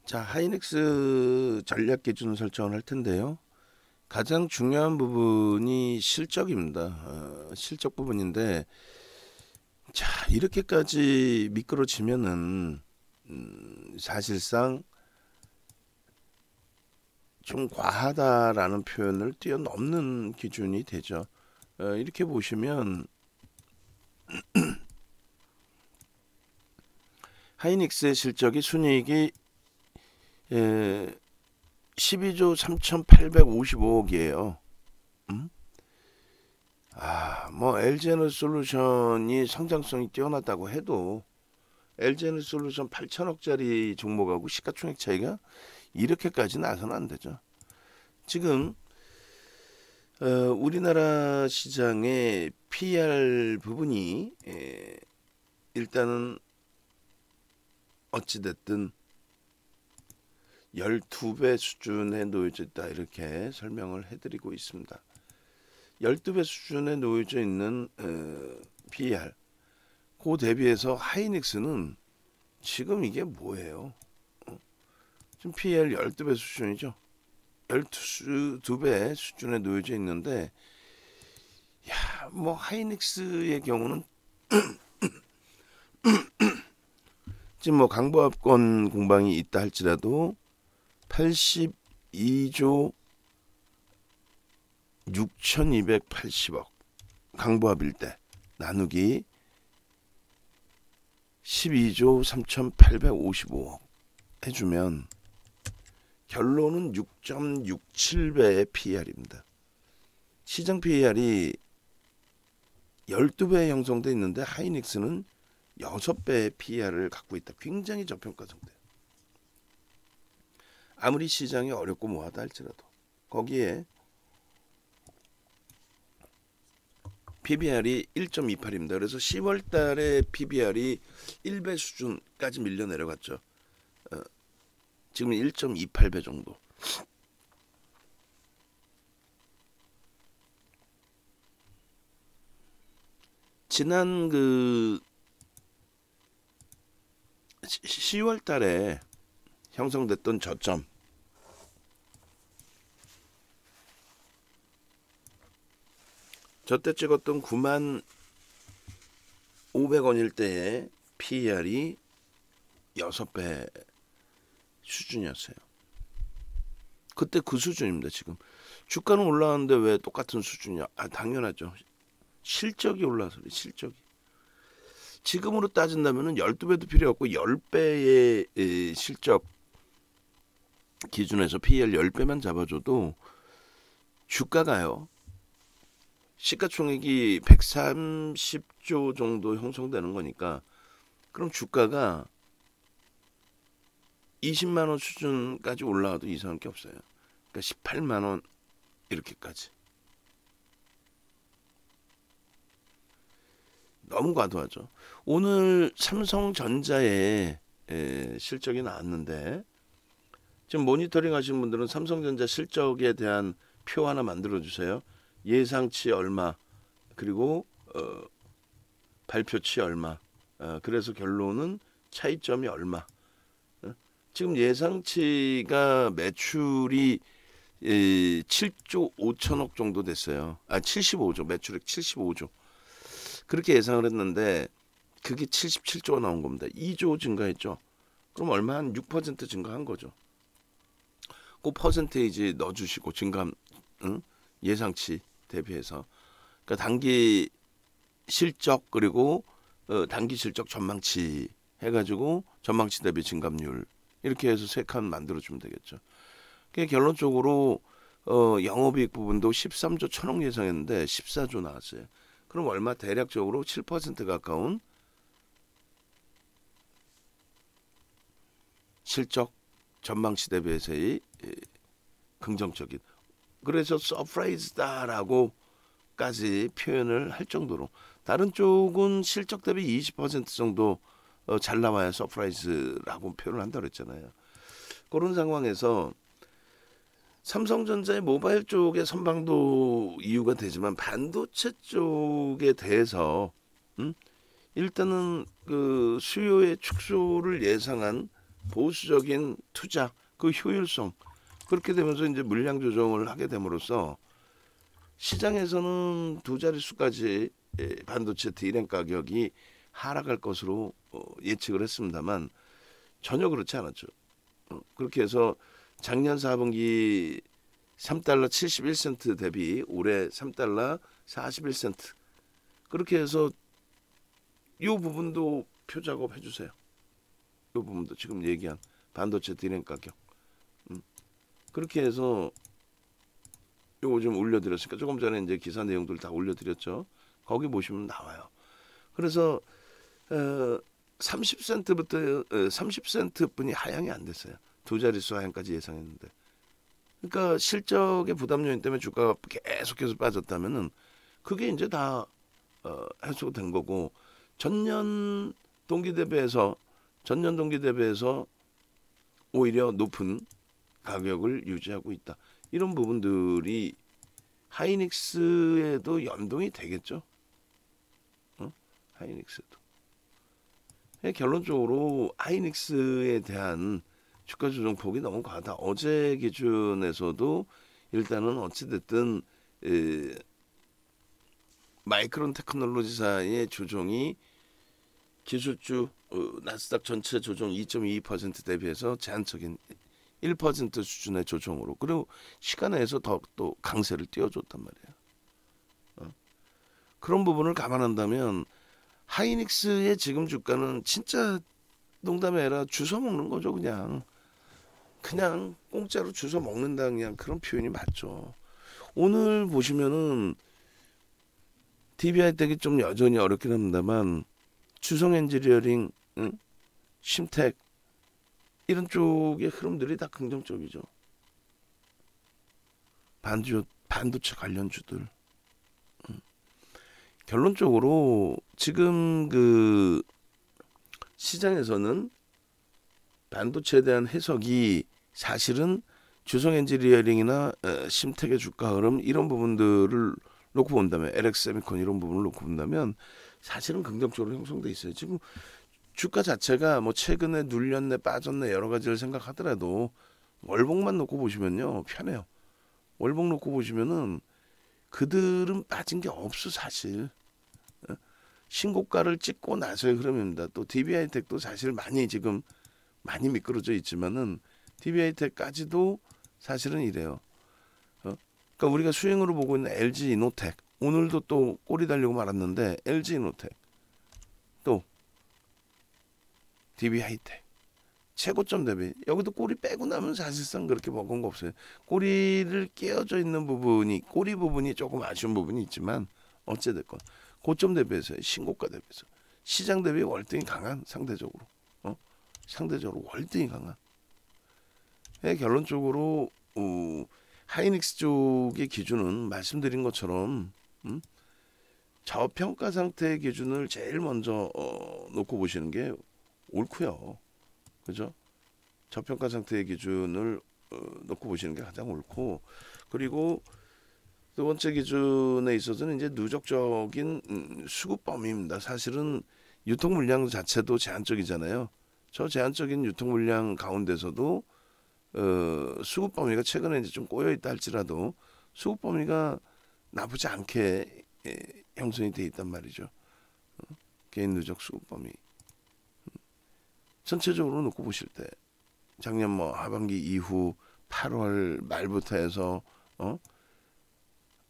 자, 하이닉스 전략 기준 설정을 할 텐데요. 가장 중요한 부분이 실적입니다. 실적 부분인데, 자, 이렇게까지 미끄러지면은 사실상 좀 과하다라는 표현을 뛰어넘는 기준이 되죠. 이렇게 보시면 하이닉스의 실적이 순이익이 12조 3,855억이에요. 뭐 LG에너솔루션이 성장성이 뛰어났다고 해도 LG에너솔루션 8천억짜리 종목하고 시가총액 차이가 이렇게까지 나서는 안 되죠. 지금 우리나라 시장의 PER 부분이 일단은 어찌됐든 12배 수준에 놓여져 있다, 이렇게 설명을 해드리고 있습니다. 12배 수준에 놓여져 있는 PER, 그 대비해서 하이닉스는 지금 이게 뭐예요? 지금 PER 12배 수준이죠. 12배 수준에 놓여져 있는데, 야, 뭐 하이닉스의 경우는 지금 뭐 강보합권 공방이 있다 할지라도 82조 6,280억 강보합일 때 나누기 12조 3,855억 해주면 결론은 6.67배의 PER입니다. 시장 PER이 12배에 형성돼 있는데 하이닉스는 6배의 PER을 갖고 있다. 굉장히 저평가성돼요. 아무리 시장이 어렵고 뭐하다 할지라도 거기에 PBR이 1.28입니다. 그래서 10월 달에 PBR이 1배 수준까지 밀려 내려갔죠. 지금 1.28배 정도. 지난 10월 달에 형성됐던 저점, 저때 찍었던 9만 500원일 때의 PER이 6배 수준이었어요. 그때 그 수준입니다. 지금 주가는 올라왔는데 왜 똑같은 수준이야? 당연하죠. 실적이 올라서 실적이. 지금으로 따진다면 12배도 필요 없고 10배의 실적 기준에서 PER 10배만 잡아줘도 주가가요, 시가총액이 130조 정도 형성되는 거니까, 그럼 주가가 20만 원 수준까지 올라와도 이상할 게 없어요. 그러니까 18만 원 이렇게까지. 너무 과도하죠. 오늘 삼성전자의 실적이 나왔는데, 지금 모니터링 하시는 분들은 삼성전자 실적에 대한 표 하나 만들어 주세요. 예상치 얼마, 그리고 발표치 얼마, 그래서 결론은 차이점이 얼마. 지금 예상치가 매출이 7조 5천억 정도 됐어요. 75조, 매출액 75조. 그렇게 예상을 했는데 그게 77조가 나온 겁니다. 2조 증가했죠. 그럼 얼마? 한 6% 증가한 거죠. 그 퍼센테이지 넣어주시고 증감, 예상치 대비해서. 그러니까 단기 실적, 그리고 단기 실적 전망치 해가지고 전망치 대비 증감률, 이렇게 해서 세 칸 만들어주면 되겠죠. 그게 결론적으로 영업이익 부분도 13조 1천억 예상했는데 14조 나왔어요. 그럼 얼마? 대략적으로 7% 가까운 실적 전망치 대비해서의 긍정적인, 그래서 서프라이즈다라고까지 표현을 할 정도로, 다른 쪽은 실적 대비 20% 정도 잘 나와야 서프라이즈라고 표현을 한다고 그랬잖아요. 그런 상황에서 삼성전자의 모바일 쪽의 선방도 이유가 되지만 반도체 쪽에 대해서 일단은 그 수요의 축소를 예상한 보수적인 투자, 그 효율성 그렇게 되면서 이제 물량 조정을 하게 됨으로써 시장에서는 두 자릿수까지 반도체 D램 가격이 하락할 것으로 예측을 했습니다만 전혀 그렇지 않았죠. 그렇게 해서 작년 4분기 3달러 71센트 대비 올해 3달러 41센트 그렇게 해서 이 부분도 표 작업해 주세요. 이 부분도 지금 얘기한 반도체 D램 가격 그렇게 해서 요거 좀 올려드렸으니까 조금 전에 이제 기사 내용들 다 올려드렸죠. 거기 보시면 나와요. 그래서 30센트부터 30센트뿐이 하향이 안 됐어요. 두 자릿수 하향까지 예상했는데. 그러니까 실적의 부담 요인 때문에 주가가 계속해서 빠졌다면은 그게 이제 다 해소된 거고 전년 동기 대비해서 오히려 높은 가격을 유지하고 있다. 이런 부분들이 하이닉스에도 연동이 되겠죠. 하이닉스도. 결론적으로 하이닉스에 대한 주가 조정 폭이 너무 과하다. 어제 기준에서도 일단은 어찌됐든 마이크론 테크놀로지사의 조정이 기술주 나스닥 전체 조정 2.22% 대비해서 제한적인 1% 수준의 조정으로 그리고 시간에서 더 또 강세를 띄워줬단 말이에요. 그런 부분을 감안한다면 하이닉스의 지금 주가는 진짜 농담이 아니라 주워 먹는 거죠. 그냥 공짜로 주워 먹는다 그냥 그런 표현이 맞죠. 오늘 보시면은 DBI 댁이 좀 여전히 어렵긴 합니다만 주성 엔지니어링, 심텍 이런 쪽의 흐름들이 다 긍정적이죠. 반도체 관련주들. 결론적으로 지금 그 시장에서는 반도체에 대한 해석이 사실은 주성 엔지니어링이나 심텍의 주가 흐름 이런 부분들을 놓고 본다면 LX 세미콘 이런 부분을 놓고 본다면 사실은 긍정적으로 형성돼 있어요. 지금 주가 자체가 뭐 최근에 눌렸네 빠졌네 여러 가지를 생각하더라도 월봉만 놓고 보시면요 편해요. 월봉 놓고 보시면은 그들은 빠진 게 없어 사실. 신고가를 찍고 나서의 흐름입니다. 또 DB하이텍도 사실 지금 많이 미끄러져 있지만은 DB하이텍까지도 사실은 이래요. 그러니까 우리가 수행으로 보고 있는 LG 이노텍 오늘도 또 꼬리 달리고 말았는데 LG 이노텍 또 DB하이텍 최고점 대비 여기도 꼬리 빼고 나면 사실상 그렇게 먹은 거 없어요. 꼬리를 끼어져 있는 꼬리 부분이 조금 아쉬운 부분이 있지만 어찌됐건 고점 대비해서 신고가 대비해서 시장 대비 월등히 강한 상대적으로 월등히 강한 결론적으로 하이닉스 쪽의 기준은 말씀드린 것처럼 저평가 상태의 기준을 제일 먼저 놓고 보시는 게 옳고요. 그죠? 저평가 상태의 기준을 놓고 보시는 게 가장 옳고 그리고 두 번째 기준에 있어서는 이제 누적적인 수급 범위입니다. 사실은 유통 물량 자체도 제한적이잖아요. 저 제한적인 유통 물량 가운데서도 수급 범위가 최근에 이제 좀 꼬여 있다 할지라도 수급 범위가 나쁘지 않게 형성이 돼 있단 말이죠. 개인 누적 수급 범위. 전체적으로 놓고 보실 때 작년 뭐 하반기 이후 8월 말부터 해서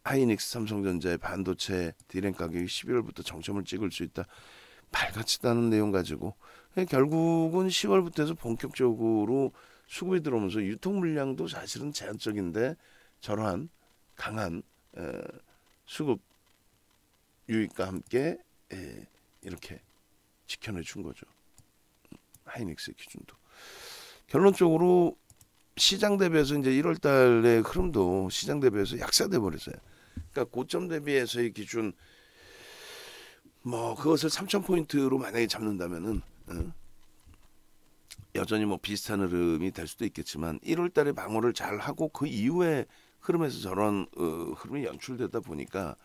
하이닉스 삼성전자의 반도체 D램 가격이 11월부터 정점을 찍을 수 있다. 말같지도 내용 가지고 결국은 10월부터 해서 본격적으로 수급이 들어오면서 유통 물량도 사실은 제한적인데 저러한 강한 수급 유입과 함께 이렇게 지켜내 준 거죠. 하이닉스 기준도. 결론적으로 시장 대비해서 이제 1월 달의 흐름도 시장 대비해서 약세돼 버렸어요. 그러니까 고점 대비해서의 기준 뭐 그것을 3,000포인트로 만약에 잡는다면은 여전히 뭐 비슷한 흐름이 될 수도 있겠지만 1월 달에 방어를 잘 하고 그 이후에 흐름에서 저런 흐름이 연출되다 보니까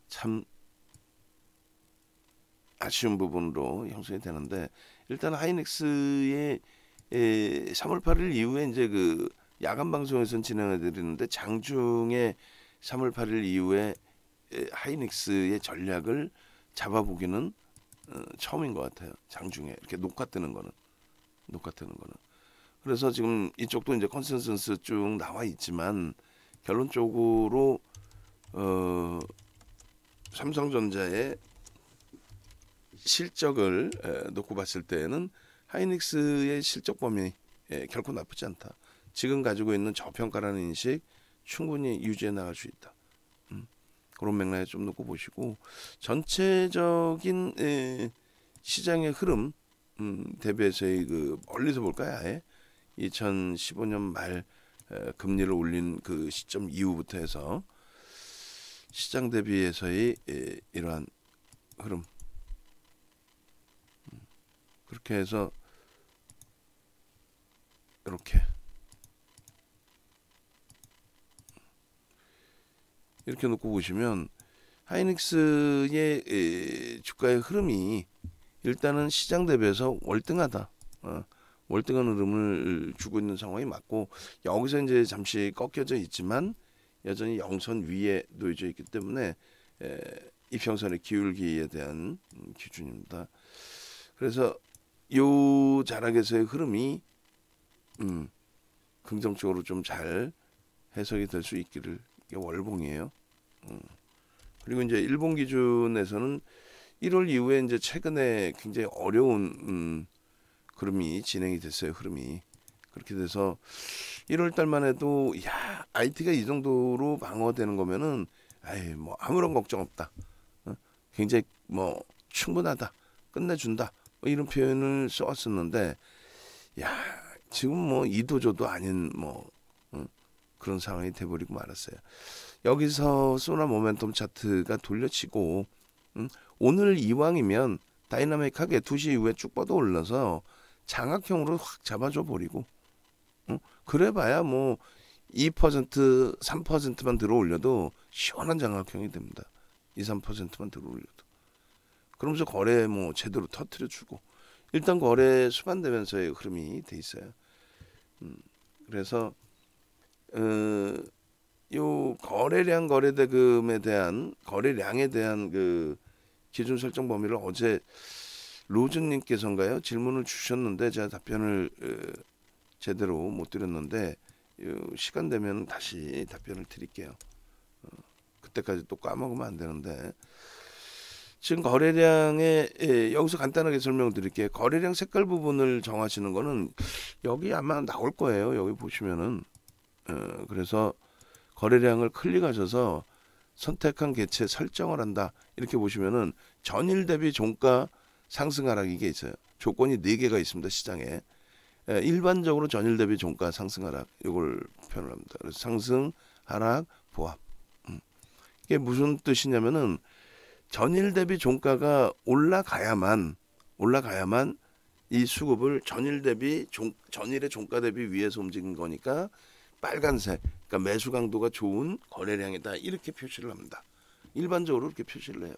참 아쉬운 부분으로 형성이 되는데 일단 하이닉스의 3월 8일 이후에 이제 그 야간 방송에서는 진행해 드리는데 장중에 3월 8일 이후에 하이닉스의 전략을 잡아보기는 처음인 것 같아요. 장중에 이렇게 녹화 뜨는 거는. 그래서 지금 이쪽도 이제 컨센서스 쭉 나와 있지만 결론적으로 삼성전자의 실적을 놓고 봤을 때는 하이닉스의 실적 범위 결코 나쁘지 않다. 지금 가지고 있는 저평가라는 인식 충분히 유지해 나갈 수 있다. 그런 맥락에 좀 놓고 보시고 전체적인 시장의 흐름 대비해서의 그 멀리서 볼까요? 아예 2015년 말 금리를 올린 그 시점 이후부터 해서 시장 대비해서의 이러한 흐름 그렇게 해서 이렇게 놓고 보시면 하이닉스의 주가의 흐름이 일단은 시장 대비해서 월등하다. 월등한 흐름을 주고 있는 상황이 맞고 여기서 이제 잠시 꺾여져 있지만 여전히 영선 위에 놓여져 있기 때문에 이평선의 기울기에 대한 기준입니다. 그래서 요 자락에서의 흐름이 긍정적으로 좀 잘 해석이 될 수 있기를. 이게 월봉이에요. 그리고 이제 일본 기준에서는 1월 이후에 이제 최근에 굉장히 어려운 흐름이 진행이 됐어요. 흐름이 그렇게 돼서 1월 달만 해도 야 IT가 이 정도로 방어되는 거면은 뭐 아무런 걱정 없다. 굉장히 뭐 충분하다. 끝내준다. 뭐 이런 표현을 써왔었는데 야 지금 뭐 이도저도 아닌 뭐 그런 상황이 돼버리고 말았어요. 여기서 소나 모멘텀 차트가 돌려치고 오늘 이왕이면 다이나믹하게 2시 이후에 쭉 뻗어 올라서 장악형으로 확 잡아줘 버리고 그래봐야 뭐 2% 3%만 들어올려도 시원한 장악형이 됩니다. 2, 3%만 들어올려도 그러면서 거래 뭐 제대로 터트려주고 일단 거래 수반되면서의 흐름이 돼 있어요. 그래서 요 거래량 거래대금에 대한 거래량에 대한 그 기준 설정 범위를 어제 로즈님께서인가요 질문을 주셨는데 제가 답변을 제대로 못 드렸는데 시간 되면 다시 답변을 드릴게요. 그때까지 또 까먹으면 안 되는데 지금 거래량에 여기서 간단하게 설명드릴게요. 거래량 색깔 부분을 정하시는 거는 여기 아마 나올 거예요. 여기 보시면은 그래서 거래량을 클릭하셔서 선택한 개체 설정을 한다. 이렇게 보시면은 전일 대비 종가 상승 하락 이게 있어요. 조건이 4개가 있습니다. 시장에. 일반적으로 전일 대비 종가 상승 하락 이걸 표현을 합니다. 그래서 상승, 하락, 보합. 이게 무슨 뜻이냐면은 전일 대비 종가가 올라가야만 이 수급을 전일의 종가 대비 위에서 움직인 거니까 빨간색, 그러니까 매수 강도가 좋은 거래량이다 이렇게 표시를 합니다. 일반적으로 이렇게 표시를 해요.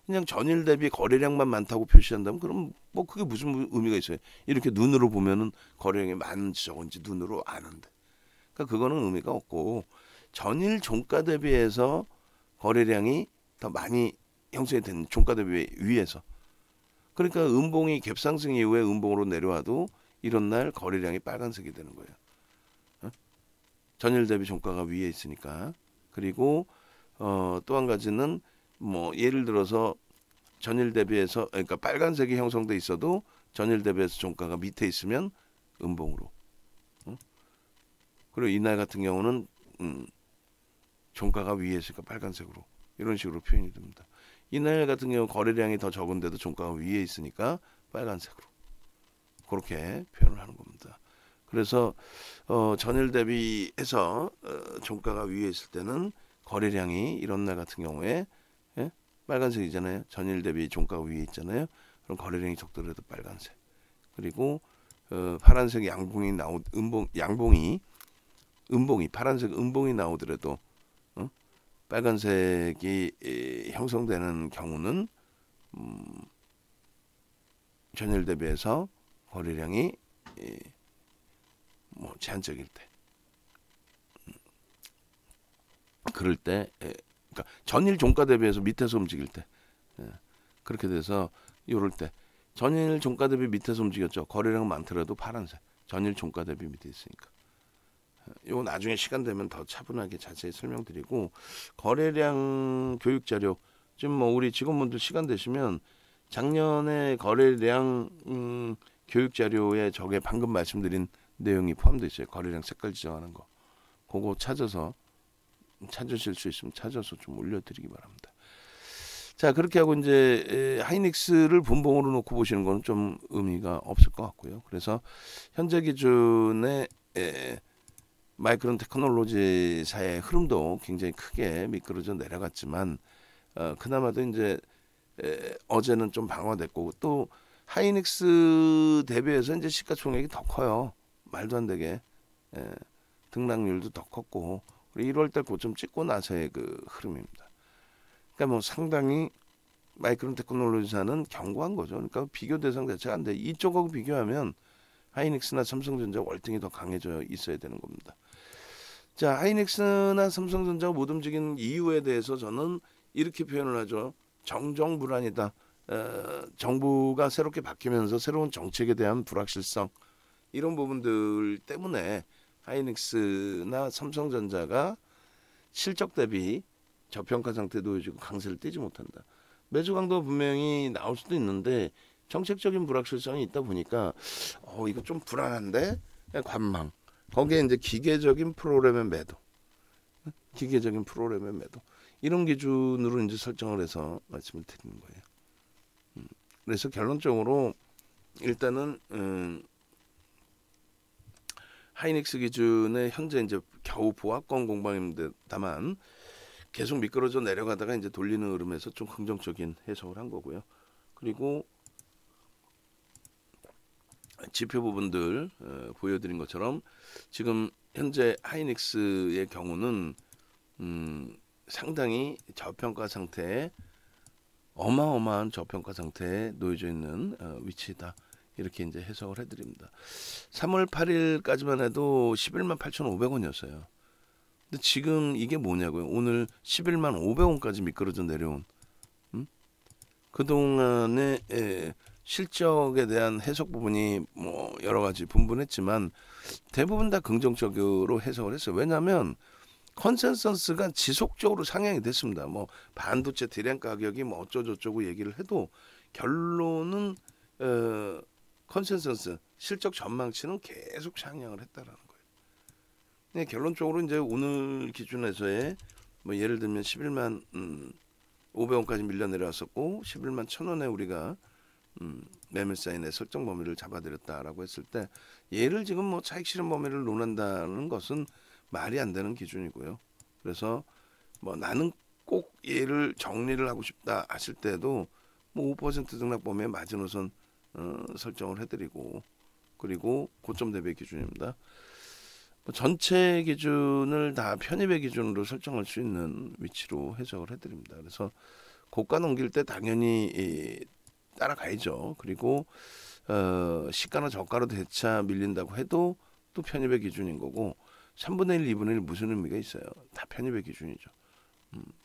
그냥 전일 대비 거래량만 많다고 표시한다면 그럼 뭐 그게 무슨 의미가 있어요? 이렇게 눈으로 보면은 거래량이 많은지 적은지 눈으로 아는데, 그러니까 그거는 의미가 없고 전일 종가 대비해서 거래량이 더 많이 형성이 된 종가 대비 위에서. 그러니까 음봉이 갭상승 이후에 음봉으로 내려와도 이런 날 거래량이 빨간색이 되는 거예요. 전일 대비 종가가 위에 있으니까. 그리고 또 한 가지는 뭐 예를 들어서 전일 대비해서 그러니까 빨간색이 형성돼 있어도 전일 대비해서 종가가 밑에 있으면 음봉으로. 그리고 이날 같은 경우는 종가가 위에 있으니까 빨간색으로 이런 식으로 표현이 됩니다. 이날 같은 경우 거래량이 더 적은데도 종가가 위에 있으니까 빨간색으로 그렇게 표현을 하는 겁니다. 그래서 전일 대비해서 종가가 위에 있을 때는 거래량이 이런 날 같은 경우에 빨간색이잖아요. 전일 대비 종가가 위에 있잖아요. 그럼 거래량이 적더라도 빨간색. 그리고 파란색 양봉이 음봉이 파란색 음봉이 나오더라도 빨간색이 형성되는 경우는 전일 대비해서 거래량이 뭐 제한적일 때, 그럴 때, 그러니까 전일 종가 대비해서 밑에서 움직일 때, 그렇게 돼서 이럴 때 전일 종가 대비 밑에서 움직였죠. 거래량 많더라도 파란색, 전일 종가 대비 밑에 있으니까. 이거 나중에 시간 되면 더 차분하게 자세히 설명드리고, 거래량 교육 자료 지금 뭐 우리 직원분들 시간 되시면 작년에 거래량 교육 자료에 저게 방금 말씀드린 내용이 포함되어 있어요. 거래량 색깔 지정하는 거, 그거 찾으실 수 있으면 찾아서 좀 올려드리기 바랍니다. 자, 그렇게 하고 이제 하이닉스를 분봉으로 놓고 보시는 건 좀 의미가 없을 것 같고요. 그래서 현재 기준에 마이크론 테크놀로지사의 흐름도 굉장히 크게 미끄러져 내려갔지만, 그나마도 이제 어제는 좀 방어됐고, 또 하이닉스 대비해서 이제 시가총액이 더 커요. 말도 안 되게. 등락률도 더 컸고, 1월달 고점 찍고 나서의 그 흐름입니다. 그러니까 뭐 상당히 마이크론 테크놀로지사는 견고한 거죠. 그러니까 비교 대상 자체가 안 돼. 이쪽하고 비교하면 하이닉스나 삼성전자 월등히 더 강해져 있어야 되는 겁니다. 자, 하이닉스나 삼성전자가 못 움직이는 이유에 대해서 저는 이렇게 표현을 하죠. 정정불안이다. 정부가 새롭게 바뀌면서 새로운 정책에 대한 불확실성, 이런 부분들 때문에 하이닉스나 삼성전자가 실적 대비 저평가 상태에 놓여지고 강세를 띄지 못한다. 매수 강도가 분명히 나올 수도 있는데 정책적인 불확실성이 있다 보니까 이거 좀 불안한데, 관망. 거기에 이제 기계적인 프로그램의 매도, 이런 기준으로 이제 설정을 해서 말씀을 드리는 거예요. 그래서 결론적으로 일단은 하이닉스 기준에 현재 이제 겨우 보합권 공방인데, 다만 계속 미끄러져 내려가다가 이제 돌리는 흐름에서 좀 긍정적인 해석을 한 거고요. 그리고 지표 부분들 보여드린 것처럼 지금 현재 하이닉스의 경우는 상당히 저평가 상태에, 어마어마한 저평가 상태에 놓여져 있는 위치다. 이렇게 이제 해석을 해드립니다. 3월 8일까지만 해도 11만 8,500원이었어요. 근데 지금 이게 뭐냐고요. 오늘 11만 500원까지 미끄러져 내려온, 그동안의 실적에 대한 해석 부분이 뭐 여러 가지 분분했지만 대부분 다 긍정적으로 해석을 했어요. 왜냐하면 컨센서스가 지속적으로 상향이 됐습니다. 뭐 반도체 디램 가격이 뭐 어쩌고저쩌고 얘기를 해도 결론은 컨센서스 실적 전망치는 계속 상향을 했다라는 거예요. 네, 결론적으로 이제 오늘 기준에서의 뭐 예를 들면 11만 500원까지 밀려 내려왔었고 11만 1,000원에 우리가 매매 사인의 설정 범위를 잡아드렸다라고 했을 때, 얘를 지금 뭐 차익 실현 범위를 논한다는 것은 말이 안 되는 기준이고요. 그래서 뭐 나는 꼭 얘를 정리를 하고 싶다 하실 때도 뭐 5% 등락 범위의 마지노선 설정을 해드리고, 그리고 고점 대비 기준입니다. 전체 기준을 다 편입의 기준으로 설정할 수 있는 위치로 해석을 해드립니다. 그래서 고가 넘길 때 당연히 따라가야죠. 그리고 시가나 저가로 대차 밀린다고 해도 또 편입의 기준인 거고, 3분의 1, 2분의 1 무슨 의미가 있어요. 다 편입의 기준이죠.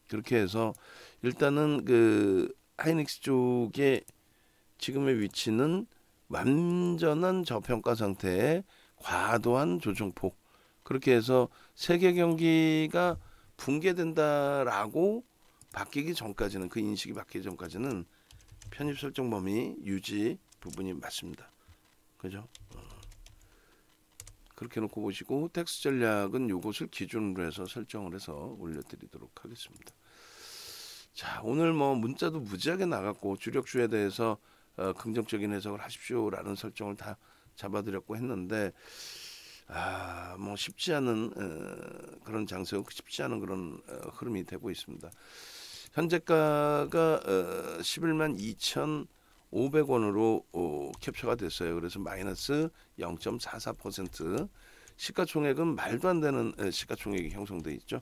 그렇게 해서 일단은 그 하이닉스 쪽의 지금의 위치는 완전한 저평가 상태에 과도한 조정폭, 그렇게 해서 세계 경기가 붕괴된다라고 바뀌기 전까지는, 그 인식이 바뀌기 전까지는 편입 설정 범위 유지 부분이 맞습니다. 그죠? 그렇게 놓고 보시고, 텍스 전략은 이것을 기준으로 해서 설정을 해서 올려드리도록 하겠습니다. 자, 오늘 뭐 문자도 무지하게 나갔고 주력주에 대해서 긍정적인 해석을 하십시오라는 설정을 다 잡아드렸고 했는데, 뭐 쉽지 않은 그런 장세고 쉽지 않은 그런 흐름이 되고 있습니다. 현재가가 11만 2,500원으로 캡처가 됐어요. 그래서 마이너스 0.44%, 시가총액은 말도 안 되는 시가총액이 형성돼 있죠.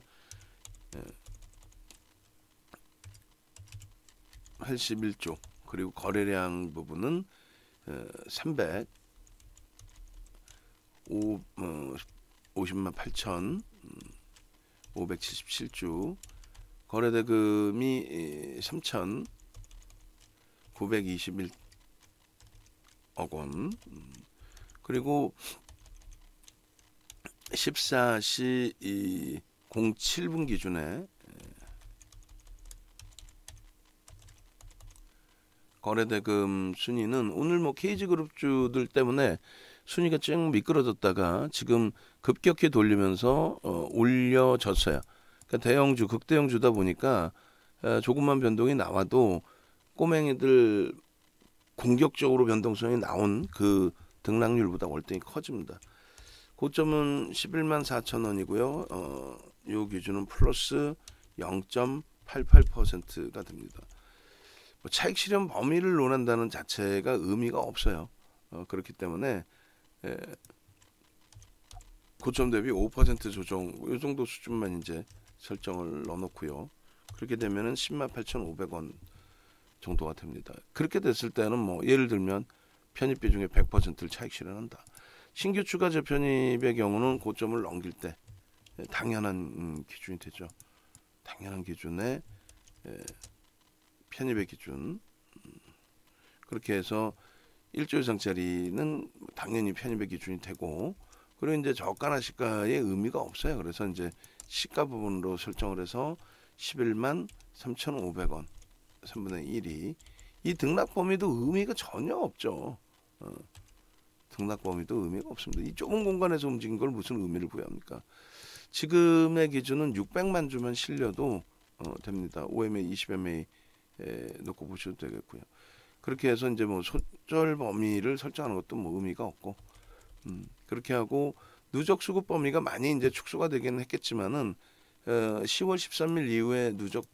81조, 그리고 거래량 부분은 50만 8천 577주, 거래대금이 3,921억 원. 그리고 14시 07분 기준에 거래대금 순위는 오늘 뭐 KG그룹주들 때문에 순위가 쭉 미끄러졌다가 지금 급격히 돌리면서 올려졌어요. 그러니까 대형주, 극대형주다 보니까 조금만 변동이 나와도 꼬맹이들 공격적으로 변동성이 나온 그 등락률보다 월등히 커집니다. 고점은 11만 4천 원이고요. 요 기준은 플러스 0.88%가 됩니다. 뭐 차익 실현 범위를 논한다는 자체가 의미가 없어요. 그렇기 때문에 고점 대비 5% 조정, 이 정도 수준만 이제 설정을 넣어놓고요. 그렇게 되면은 10만 8,500원 정도가 됩니다. 그렇게 됐을 때는 뭐 예를 들면 편입 비중의 100%를 차익 실현한다. 신규 추가 재편입의 경우는 고점을 넘길 때 당연한 기준이 되죠. 당연한 기준에 편입의 기준, 그렇게 해서 1조 이상짜리는 당연히 편입의 기준이 되고, 그리고 이제 저가나 시가의 의미가 없어요. 그래서 이제 시가 부분으로 설정을 해서 11만 3,500원 3분의 1이 이 등락 범위도 의미가 전혀 없죠. 등락 범위도 의미가 없습니다. 이 좁은 공간에서 움직인 걸 무슨 의미를 부여합니까? 지금의 기준은 600만 주만 실려도 됩니다. 5MA, 20MA 놓고 보셔도 되겠고요. 그렇게 해서 이제 뭐 손절 범위를 설정하는 것도 뭐 의미가 없고, 그렇게 하고 누적 수급 범위가 많이 이제 축소가 되기는 했겠지만은 10월 13일 이후에 누적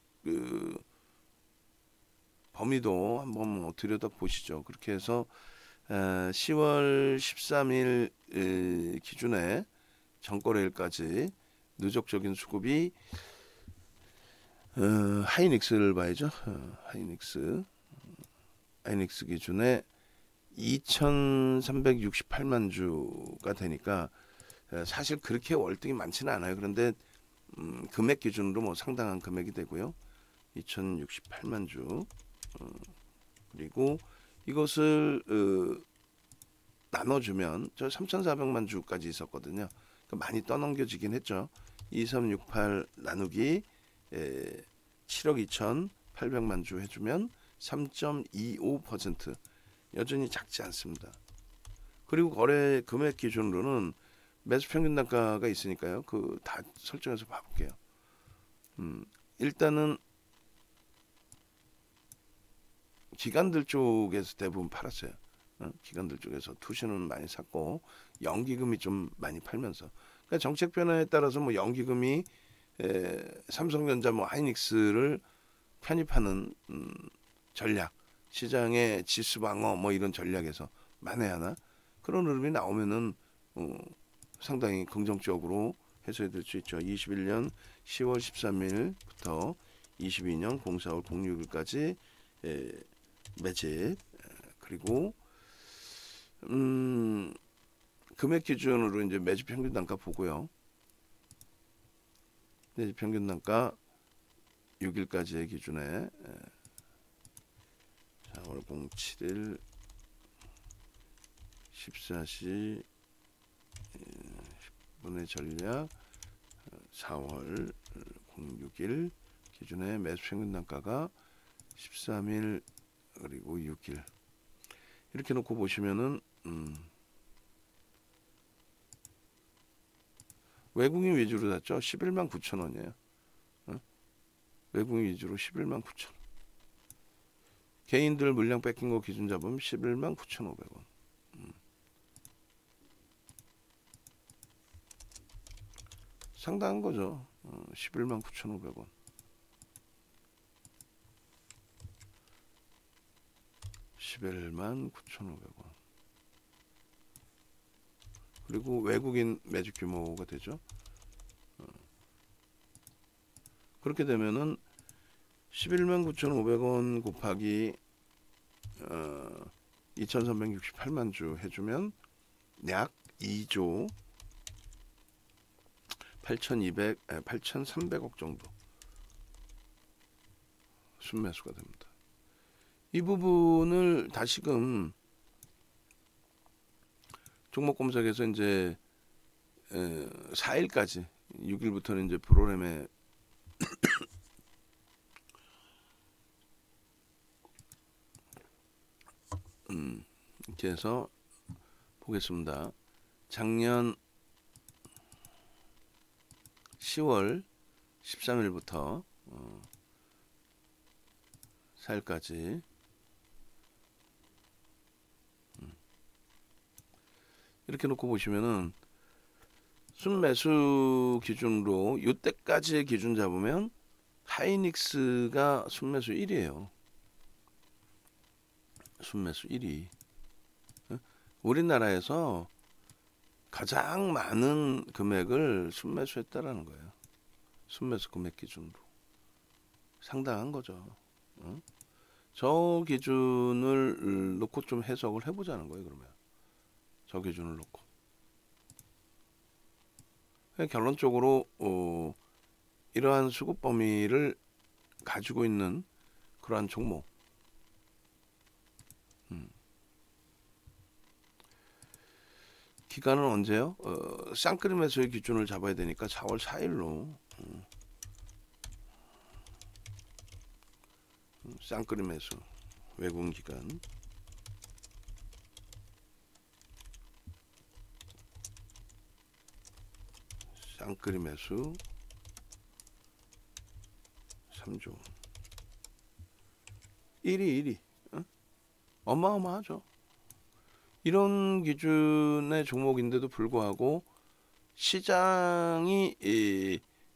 범위도 한번 뭐 들여다 보시죠. 그렇게 해서 10월 13일 기준에 전거래일까지 누적적인 수급이 하이닉스를 봐야죠. 하이닉스 기준에 2,368만 주가 되니까 사실 그렇게 월등히 많지는 않아요. 그런데 금액 기준으로 뭐 상당한 금액이 되고요. 2,068만 주. 그리고 이것을 나눠주면 저 3,400만 주까지 있었거든요. 그러니까 많이 떠넘겨지긴 했죠. 2368 나누기 7억 2,800만 주 해주면 3.25%, 여전히 작지 않습니다. 그리고 거래 금액 기준으로는 매수 평균 단가가 있으니까요. 그 다 설정해서 봐볼게요. 일단은 기관들 쪽에서 대부분 팔았어요. 기관들 쪽에서 투신은 많이 샀고 연기금이 좀 많이 팔면서, 그러니까 정책 변화에 따라서 뭐 연기금이 삼성전자, 뭐 하이닉스를 편입하는 전략, 시장의 지수 방어 뭐 이런 전략에서 만에 하나 그런 흐름이 나오면은 상당히 긍정적으로 해석될 수 있죠. 21년 10월 13일부터 22년 04월 06일까지 매집, 그리고 금액 기준으로 이제 매집 평균 단가 보고요. 매집 평균 단가 6일까지의 기준에 4월 07일 14시 10분의 전략 4월 06일 기준에 매수 평균 단가가 13일 그리고 6일 이렇게 놓고 보시면은 외국인 위주로 샀죠. 11만 9천 원이에요. 외국인 위주로 11만 9천 원. 개인들 물량 뺏긴 거 기준 잡으면 11만 9,500원. 상당한 거죠. 11만 9,500원. (11만 9,500원) 그리고 외국인 매집 규모가 되죠. 그렇게 되면은 11만 9,500원 곱하기 2,368만 주 해주면 약 2조 8,300억 정도 순매수가 됩니다. 이 부분을 다시금 종목 검색에서 이제 4일까지 6일부터는 이제 프로그램에 이렇게 해서 보겠습니다. 작년 10월 13일부터 4일까지 이렇게 놓고 보시면은 순매수 기준으로 이때까지의 기준 잡으면 하이닉스가 순매수 1위에요. 순매수 1위. 우리나라에서 가장 많은 금액을 순매수했다라는 거예요. 순매수 금액 기준으로. 상당한 거죠. 저 기준을 놓고 좀 해석을 해보자는 거예요. 그러면 저 기준을 놓고 결론적으로 이러한 수급 범위를 가지고 있는 그러한 종목. 기간은 언제요? 쌍끌이 매수의 기준을 잡아야 되니까 4월 4일로 쌍끌이 매수 외국 기간 쌍끌이 매수 3조 1위 어마어마하죠. 이런 기준의 종목인데도 불구하고 시장이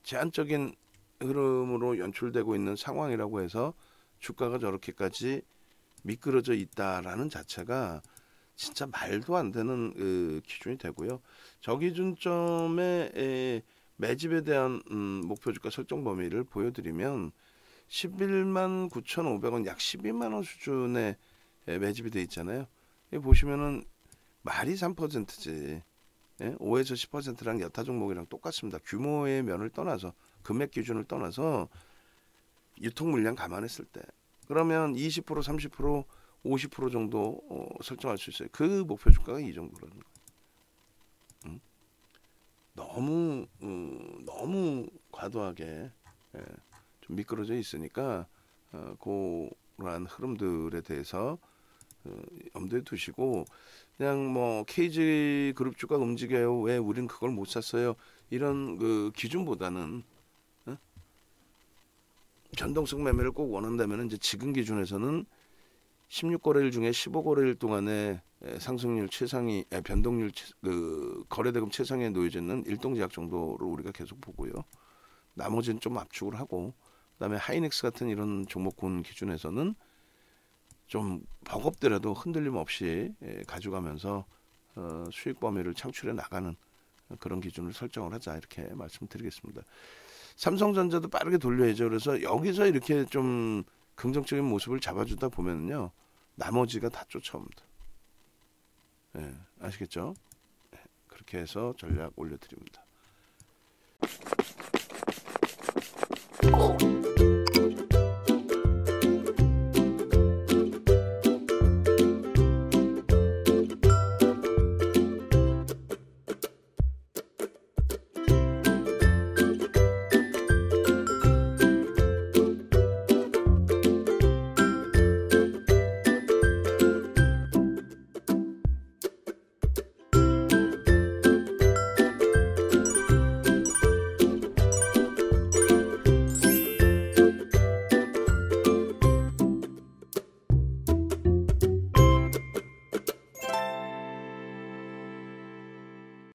제한적인 흐름으로 연출되고 있는 상황이라고 해서 주가가 저렇게까지 미끄러져 있다라는 자체가 진짜 말도 안 되는 기준이 되고요. 저 기준점의 매집에 대한 목표 주가 설정 범위를 보여드리면 11만 9,500원 약 12만 원 수준의 매집이 돼 있잖아요. 보시면은 말이 3%지 5에서 10%랑 여타 종목이랑 똑같습니다. 규모의 면을 떠나서 금액 기준을 떠나서 유통 물량 감안했을 때 그러면 20% 30% 50% 정도 설정할 수 있어요. 그 목표 주가가 이 정도라는 거예요. 너무 과도하게 좀 미끄러져 있으니까 그러한 흐름들에 대해서 염두에 두시고 그냥 뭐 KG 그룹 주가 움직여요. 왜 우린 그걸 못 샀어요? 이런 그 기준보다는 변동성 매매를 꼭 원한다면 이제 지금 기준에서는 16거래일 중에 15거래일 동안에 상승률 최상위 변동률 거래대금 최상위에 놓여져 있는 일동제약 정도로 우리가 계속 보고요. 나머지는 좀 압축을 하고 그다음에 하이닉스 같은 이런 종목군 기준에서는 좀 버겁더라도 흔들림 없이 가져가면서 수익 범위를 창출해 나가는 그런 기준을 설정을 하자 이렇게 말씀드리겠습니다. 삼성전자도 빠르게 돌려야죠. 그래서 여기서 이렇게 좀 긍정적인 모습을 잡아주다 보면요 나머지가 다 쫓아옵니다. 아시겠죠? 그렇게 해서 전략 올려드립니다.